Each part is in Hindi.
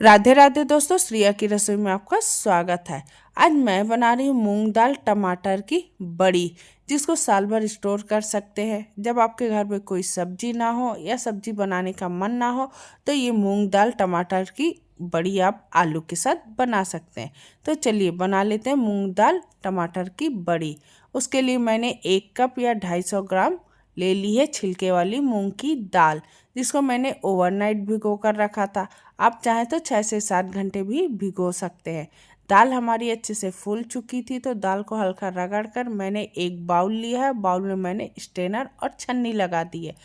राधे राधे दोस्तों, श्रिया की रसोई में आपका स्वागत है। आज मैं बना रही हूँ मूंग दाल टमाटर की बड़ी, जिसको साल भर स्टोर कर सकते हैं। जब आपके घर में कोई सब्जी ना हो या सब्जी बनाने का मन ना हो तो ये मूंग दाल टमाटर की बड़ी आप आलू के साथ बना सकते हैं। तो चलिए बना लेते हैं मूंग दाल टमाटर की बड़ी। उसके लिए मैंने 1 कप या 250 ग्राम ले ली है छिलके वाली मूंग की दाल, जिसको मैंने ओवरनाइट भिगो कर रखा था। आप चाहें तो 6 से 7 घंटे भी भिगो सकते हैं। दाल हमारी अच्छे से फूल चुकी थी तो दाल को हल्का रगड़ कर मैंने एक बाउल लिया है। बाउल में मैंने स्ट्रेनर और छन्नी लगा दी है।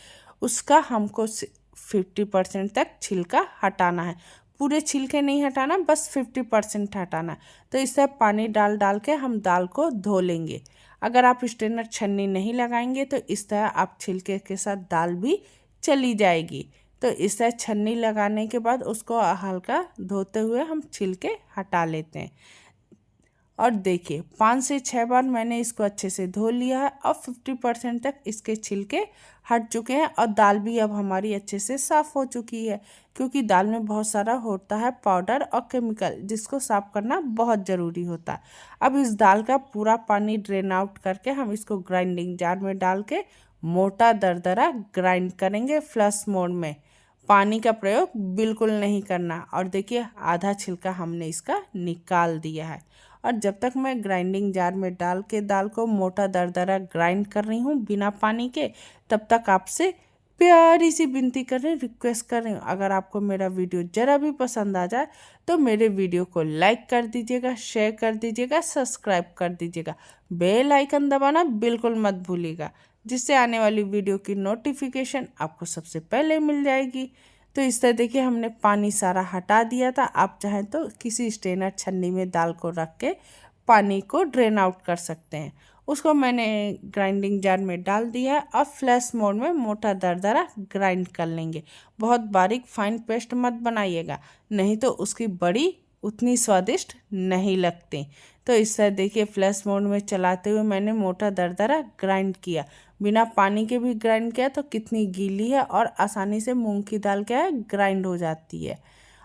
उसका हमको 50% तक छिलका हटाना है। पूरे छिलके नहीं हटाना, बस 50% हटाना। तो इससे पानी डाल डाल के हम दाल को धो लेंगे। अगर आप स्ट्रेनर छन्नी नहीं लगाएंगे तो इस तरह आप छिलके के साथ दाल भी चली जाएगी। तो इस तरह छन्नी लगाने के बाद उसको हल्का धोते हुए हम छिलके हटा लेते हैं। और देखिए 5 से 6 बार मैंने इसको अच्छे से धो लिया है और 50% तक इसके छिलके हट चुके हैं। और दाल भी अब हमारी अच्छे से साफ़ हो चुकी है, क्योंकि दाल में बहुत सारा होता है पाउडर और केमिकल, जिसको साफ़ करना बहुत ज़रूरी होता है। अब इस दाल का पूरा पानी ड्रेन आउट करके हम इसको ग्राइंडिंग जार में डाल के मोटा दरदरा ग्राइंड करेंगे। फ्लश मोड में पानी का प्रयोग बिल्कुल नहीं करना। और देखिए आधा छिलका हमने इसका निकाल दिया है। और जब तक मैं ग्राइंडिंग जार में डाल के दाल को मोटा दरदरा ग्राइंड कर रही हूँ बिना पानी के, तब तक आपसे प्यारी सी विनती कर रही हूँ, रिक्वेस्ट कर रही हूँ, अगर आपको मेरा वीडियो ज़रा भी पसंद आ जाए तो मेरे वीडियो को लाइक कर दीजिएगा, शेयर कर दीजिएगा, सब्सक्राइब कर दीजिएगा। बेल आइकन दबाना बिल्कुल मत भूलिएगा, जिससे आने वाली वीडियो की नोटिफिकेशन आपको सबसे पहले मिल जाएगी। तो इस तरह देखिए हमने पानी सारा हटा दिया था। आप चाहें तो किसी स्ट्रेनर छन्नी में दाल को रख के पानी को ड्रेन आउट कर सकते हैं। उसको मैंने ग्राइंडिंग जार में डाल दिया है। अब फ्लैश मोड में मोटा दरदरा ग्राइंड कर लेंगे। बहुत बारीक फाइन पेस्ट मत बनाइएगा, नहीं तो उसकी बड़ी उतनी स्वादिष्ट नहीं लगती। तो इस तरह देखिए फ्लैश मोड में चलाते हुए मैंने मोटा दरदरा ग्राइंड किया। बिना पानी के भी ग्राइंड किया तो कितनी गीली है और आसानी से मूंग की दाल क्या है ग्राइंड हो जाती है।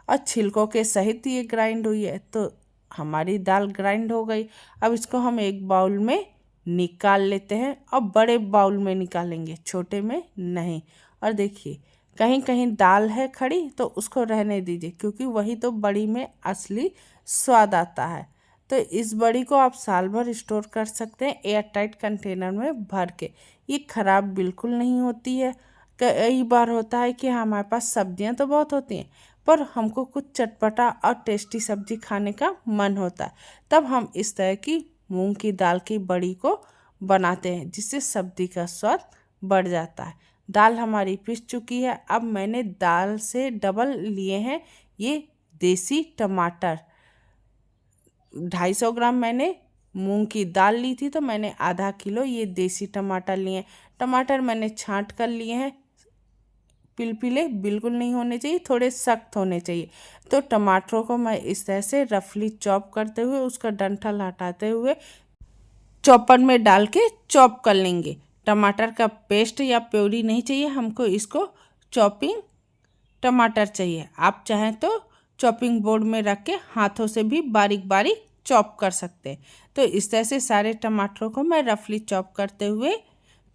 और छिलकों के सहित ये ग्राइंड हुई है। तो हमारी दाल ग्राइंड हो गई। अब इसको हम एक बाउल में निकाल लेते हैं और बड़े बाउल में निकालेंगे, छोटे में नहीं। और देखिए कहीं कहीं दाल है खड़ी तो उसको रहने दीजिए, क्योंकि वही तो बड़ी में असली स्वाद आता है। तो इस बड़ी को आप साल भर स्टोर कर सकते हैं एयर टाइट कंटेनर में भर के। ये खराब बिल्कुल नहीं होती है। कई बार होता है कि हमारे पास सब्जियां तो बहुत होती हैं, पर हमको कुछ चटपटा और टेस्टी सब्जी खाने का मन होता है। तब हम इस तरह की मूंग की दाल की बड़ी को बनाते हैं, जिससे सब्जी का स्वाद बढ़ जाता है। दाल हमारी पिस चुकी है। अब मैंने दाल से डबल लिए हैं ये देसी टमाटर। 250 ग्राम मैंने मूंग की दाल ली थी तो मैंने आधा किलो ये देसी टमाटर लिए। टमाटर मैंने छांट कर लिए हैं। पिलपिले बिल्कुल नहीं होने चाहिए, थोड़े सख्त होने चाहिए। तो टमाटरों को मैं इस तरह से रफली चॉप करते हुए उसका डंठल हटाते हुए चॉपर में डाल के चॉप कर लेंगे। टमाटर का पेस्ट या प्योरी नहीं चाहिए हमको, इसको चॉपिंग टमाटर चाहिए। आप चाहें तो चॉपिंग बोर्ड में रख के हाथों से भी बारीक बारीक चॉप कर सकते हैं। तो इस तरह से सारे टमाटरों को मैं रफली चॉप करते हुए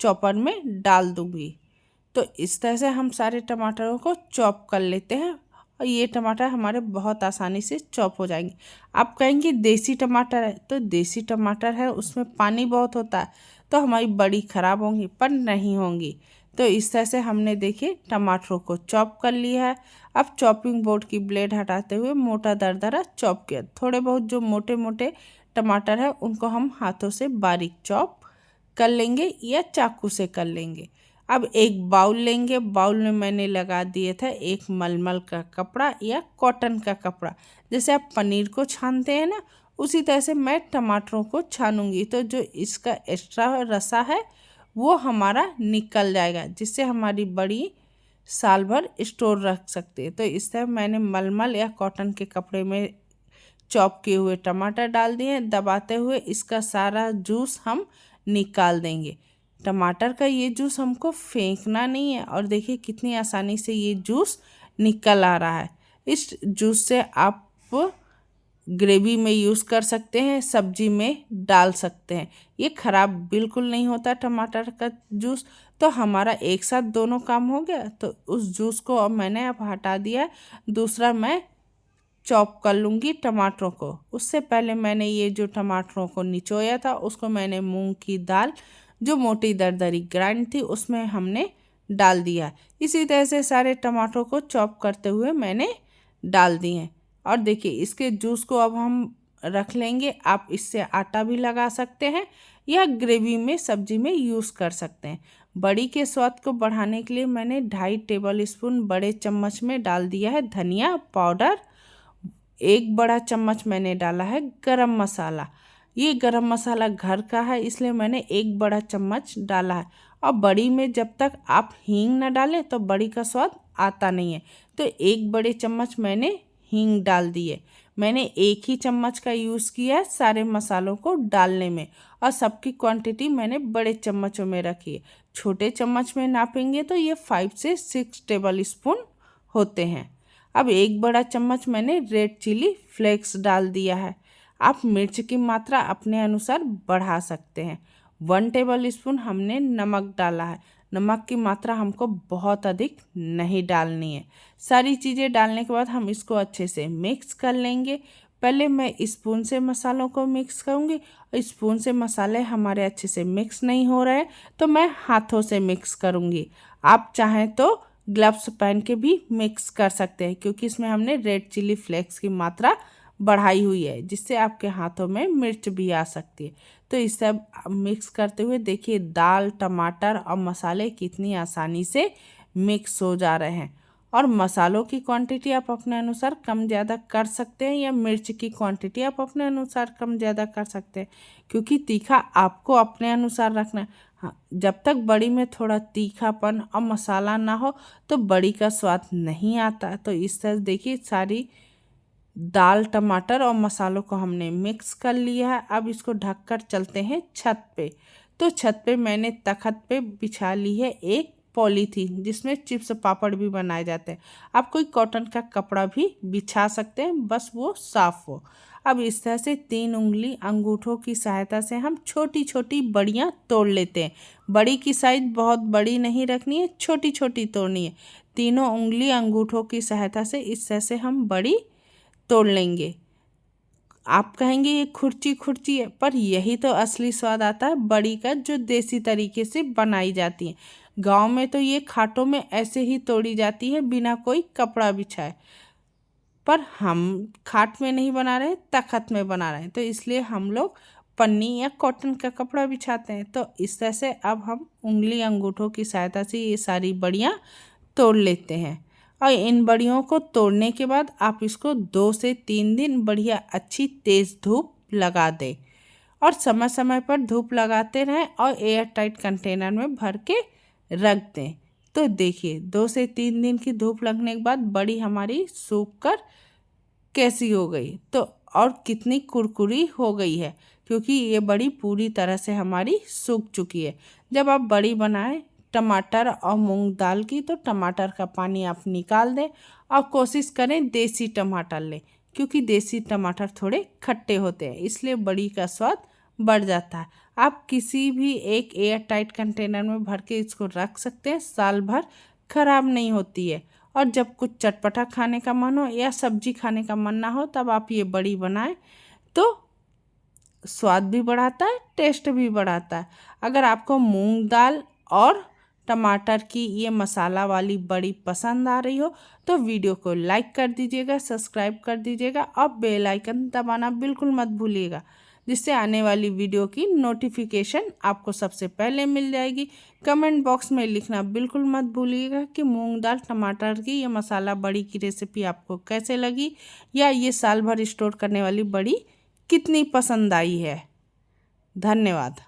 चॉपर में डाल दूँगी। तो इस तरह से हम सारे टमाटरों को चॉप कर लेते हैं और ये टमाटर हमारे बहुत आसानी से चॉप हो जाएंगे। आप कहेंगे देसी टमाटर है, तो देसी टमाटर है उसमें पानी बहुत होता है तो हमारी बड़ी ख़राब होंगी, पर नहीं होंगी। तो इस तरह से हमने देखिए टमाटरों को चॉप कर लिया है। अब चॉपिंग बोर्ड की ब्लेड हटाते हुए मोटा दरदरा चॉप किया। थोड़े बहुत जो मोटे मोटे टमाटर है उनको हम हाथों से बारीक चॉप कर लेंगे या चाकू से कर लेंगे। अब एक बाउल लेंगे। बाउल में मैंने लगा दिए थे एक मलमल का कपड़ा या कॉटन का कपड़ा। जैसे आप पनीर को छानते हैं ना, उसी तरह से मैं टमाटरों को छानूंगी। तो जो इसका एक्स्ट्रा रसा है वो हमारा निकल जाएगा, जिससे हमारी बड़ी साल भर स्टोर रख सकते हैं। तो इस तरह मैंने मलमल या कॉटन के कपड़े में चॉप किए हुए टमाटर डाल दिए। दबाते हुए इसका सारा जूस हम निकाल देंगे। टमाटर का ये जूस हमको फेंकना नहीं है। और देखिए कितनी आसानी से ये जूस निकल आ रहा है। इस जूस से आप ग्रेवी में यूज़ कर सकते हैं, सब्जी में डाल सकते हैं। ये ख़राब बिल्कुल नहीं होता टमाटर का जूस। तो हमारा एक साथ दोनों काम हो गया। तो उस जूस को अब मैंने हटा दिया। दूसरा मैं चॉप कर लूँगी टमाटरों को। उससे पहले मैंने ये जो टमाटरों को निचोया था उसको मैंने मूंग की दाल जो मोटी दरदरी ग्राइंड थी उसमें हमने डाल दिया। इसी तरह से सारे टमाटरों को चॉप करते हुए मैंने डाल दिए। और देखिए इसके जूस को अब हम रख लेंगे। आप इससे आटा भी लगा सकते हैं या ग्रेवी में सब्जी में यूज़ कर सकते हैं। बड़ी के स्वाद को बढ़ाने के लिए मैंने 2.5 टेबल स्पून बड़े चम्मच में डाल दिया है धनिया पाउडर। 1 बड़ा चम्मच मैंने डाला है गरम मसाला। ये गरम मसाला घर का है इसलिए मैंने 1 बड़ा चम्मच डाला है। और बड़ी में जब तक आप हींग न डालें तो बड़ी का स्वाद आता नहीं है। तो 1 बड़े चम्मच मैंने हींग डाल दिए। मैंने 1 ही चम्मच का यूज़ किया है सारे मसालों को डालने में। और सबकी क्वांटिटी मैंने बड़े चम्मचों में रखी है। छोटे चम्मच में नापेंगे तो ये 5 से 6 टेबल स्पून होते हैं। अब 1 बड़ा चम्मच मैंने रेड चिली फ्लेक्स डाल दिया है। आप मिर्च की मात्रा अपने अनुसार बढ़ा सकते हैं। 1 टेबल स्पून हमने नमक डाला है। नमक की मात्रा हमको बहुत अधिक नहीं डालनी है। सारी चीज़ें डालने के बाद हम इसको अच्छे से मिक्स कर लेंगे। पहले मैं स्पून से मसालों को मिक्स करूँगी। स्पून से मसाले हमारे अच्छे से मिक्स नहीं हो रहे तो मैं हाथों से मिक्स करूँगी। आप चाहें तो ग्लव्स पहन के भी मिक्स कर सकते हैं क्योंकि इसमें हमने रेड चिली फ्लेक्स की मात्रा बढ़ाई हुई है जिससे आपके हाथों में मिर्च भी आ सकती है। तो इस सब मिक्स करते हुए देखिए दाल टमाटर और मसाले कितनी आसानी से मिक्स हो जा रहे हैं। और मसालों की क्वांटिटी आप अपने अनुसार कम ज़्यादा कर सकते हैं या मिर्च की क्वांटिटी आप अपने अनुसार कम ज़्यादा कर सकते हैं क्योंकि तीखा आपको अपने अनुसार रखना है। हाँ, जब तक बड़ी में थोड़ा तीखापन और मसाला ना हो तो बड़ी का स्वाद नहीं आता। तो इस तरह देखिए सारी दाल टमाटर और मसालों को हमने मिक्स कर लिया है। अब इसको ढककर चलते हैं छत पे। तो छत पे मैंने तख्त पे बिछा ली है एक पॉलीथीन जिसमें चिप्स पापड़ भी बनाए जाते हैं। आप कोई कॉटन का कपड़ा भी बिछा सकते हैं बस वो साफ़ हो। अब इस तरह से 3 उंगली अंगूठों की सहायता से हम छोटी छोटी बड़ियाँ तोड़ लेते हैं। बड़ी की साइज बहुत बड़ी नहीं रखनी है, छोटी छोटी तोड़नी है। तीनों उंगली अंगूठों की सहायता से इस तरह से हम बड़ी तोड़ लेंगे। आप कहेंगे ये खुर्ची खुर्ची है पर यही तो असली स्वाद आता है बड़ी का जो देसी तरीके से बनाई जाती है। गांव में तो ये खाटों में ऐसे ही तोड़ी जाती है बिना कोई कपड़ा बिछाए। पर हम खाट में नहीं बना रहे तख्त में बना रहे हैं तो इसलिए हम लोग पन्नी या कॉटन का कपड़ा बिछाते हैं। तो इस तरह से अब हम उंगली अंगूठों की सहायता से ये सारी बड़ियाँ तोड़ लेते हैं। और इन बड़ियों को तोड़ने के बाद आप इसको 2 से 3 दिन बढ़िया अच्छी तेज़ धूप लगा दें और समय समय पर धूप लगाते रहें और एयर टाइट कंटेनर में भर के रख दें। तो देखिए 2 से 3 दिन की धूप लगने के बाद बड़ी हमारी सूख कर कैसी हो गई तो और कितनी कुरकुरी हो गई है क्योंकि ये बड़ी पूरी तरह से हमारी सूख चुकी है। जब आप बड़ी बनाएं टमाटर और मूंग दाल की तो टमाटर का पानी आप निकाल दें और कोशिश करें देसी टमाटर लें क्योंकि देसी टमाटर थोड़े खट्टे होते हैं इसलिए बड़ी का स्वाद बढ़ जाता है। आप किसी भी एक एयर टाइट कंटेनर में भर के इसको रख सकते हैं, साल भर खराब नहीं होती है। और जब कुछ चटपटा खाने का मन हो या सब्जी खाने का मन ना हो तब आप ये बड़ी बनाएं तो स्वाद भी बढ़ाता है टेस्ट भी बढ़ाता है। अगर आपको मूंग दाल और टमाटर की ये मसाला वाली बड़ी पसंद आ रही हो तो वीडियो को लाइक कर दीजिएगा, सब्सक्राइब कर दीजिएगा और बेल आइकन दबाना बिल्कुल मत भूलिएगा जिससे आने वाली वीडियो की नोटिफिकेशन आपको सबसे पहले मिल जाएगी। कमेंट बॉक्स में लिखना बिल्कुल मत भूलिएगा कि मूंग दाल टमाटर की ये मसाला बड़ी की रेसिपी आपको कैसे लगी या ये साल भर स्टोर करने वाली बड़ी कितनी पसंद आई है। धन्यवाद।